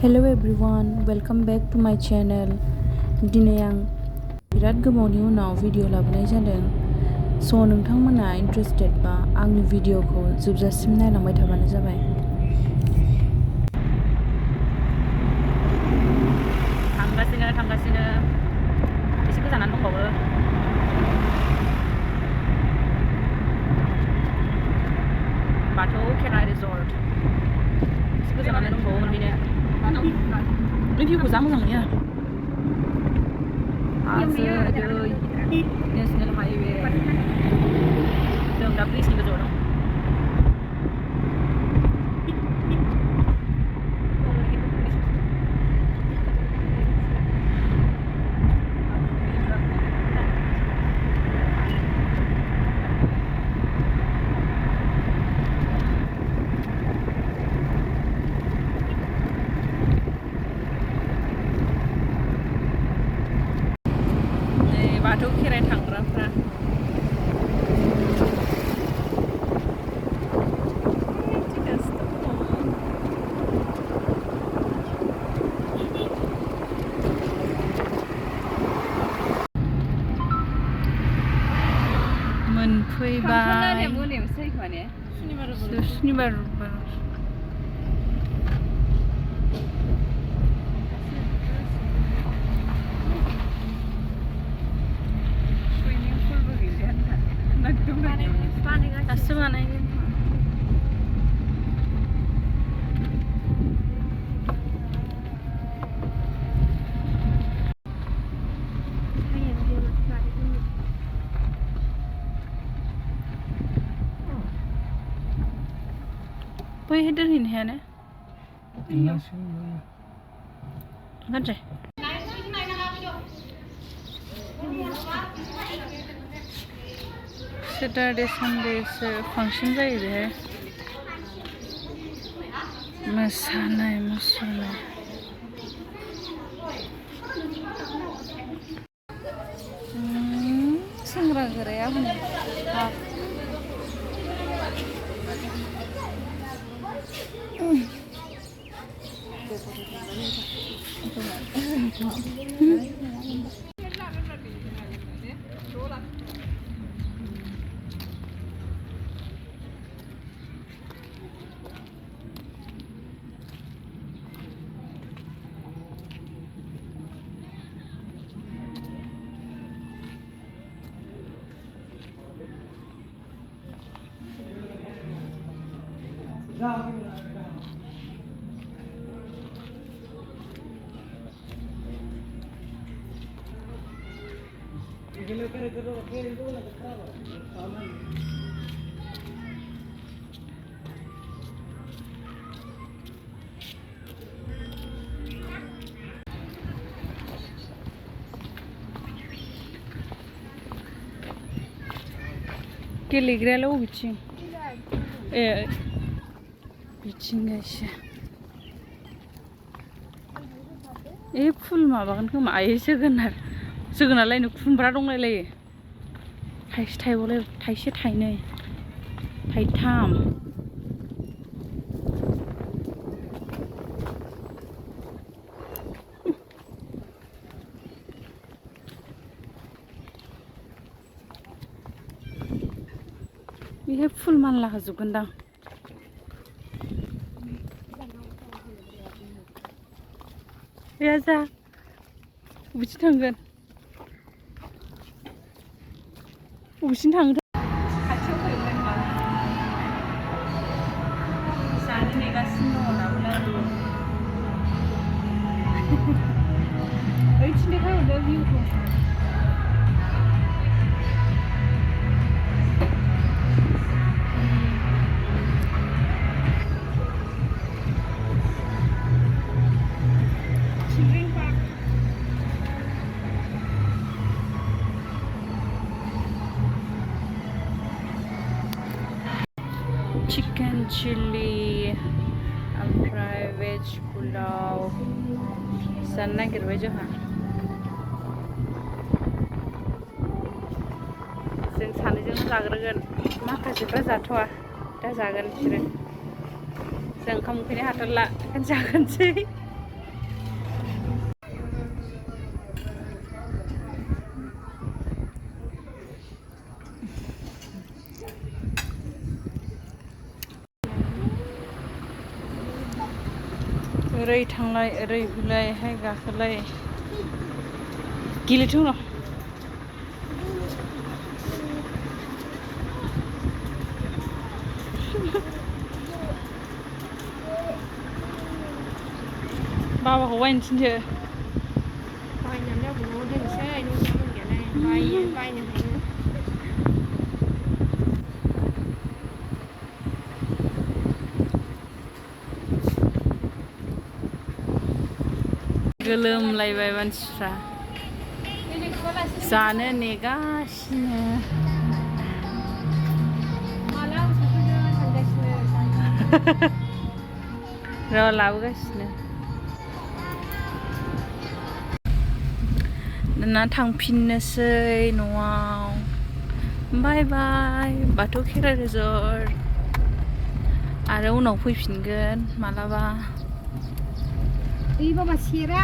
Hello everyone, welcome back to my channel. दिनै आं बिराद गोबावनि उनाव भिडिअ लाबोनाय जादों। स' नोंथांमोना इन्ट्रेस्टेड बा आंनि भिडिअखौ जोबजासिम नायलांबाय थाबानो जाबाय। थांगासिनो एसे गोजानानो दंबावो। बाथौ खेराइ रिजर्ट एसे गोजानानो दंबावो मोनहैनो। बे भिउखौ जा मोजां नुयो। हाजो दै नेसनेल हाइवे जों दा ब्रिजनि गोजौआव दं। बाथौ खेराइ थांग्राफ्रा मोनफैबाय। सुनिबार दासो बानायगोन। बैहाय दोनहैनो हाया ने? ओंखारसै सेटारडे सानडेसो फांसन जायो बेहाय। मोसानाय मुसुरनाय सेंग्रा गोराया हनै गेलेग्रायालाय बबेथिं? ए बिथिंजायसो। ए फुल माबागोन खोमा। आयै जोगोनारलायनो खुमब्रा दंलायलायो। थाइसे थाइबालाय थाइसे थाइनै थाइथाम। बेहाय फुल मानला होजोबगोनदां। गैया जा बबेथिं थांगोन? बबेथिं थाङो? खाथियाव फैबाय जानो नेगासिनो दङ दाबो। ओइथिं देखायहरदो भिउखौ। चिकेन चिल्ली ओमफ्राय वेज पुलाव जानो नागिरबाय जोंहा। जों सानैजोंनो जाग्रोगोन। माखासेफ्रा जाथ'वा, दा जागोन बिसोरो। जों ओंखाम उखैनाय हाथारला, ओंखायनो जागोनसै। ओरै थांलाय ओरै फैलाय हाय गाखोलाय गेलेथों र' बाबाखौ बायनो थिनदो बायनानै न'आव दोनसै न'आव मोनगोन बायनो हायो गोलोमलायबाय मानसिफ्रा जानो नेगासिनो माला सफैगोन सानगासिनो र' लाबोगासिनो दाना थांफिननोसै न'आव बाय बाय बाथौ खेराइ रिजर्ट आरो उनाव फैफिनगोन मालाबा ओइ बाबा सेरा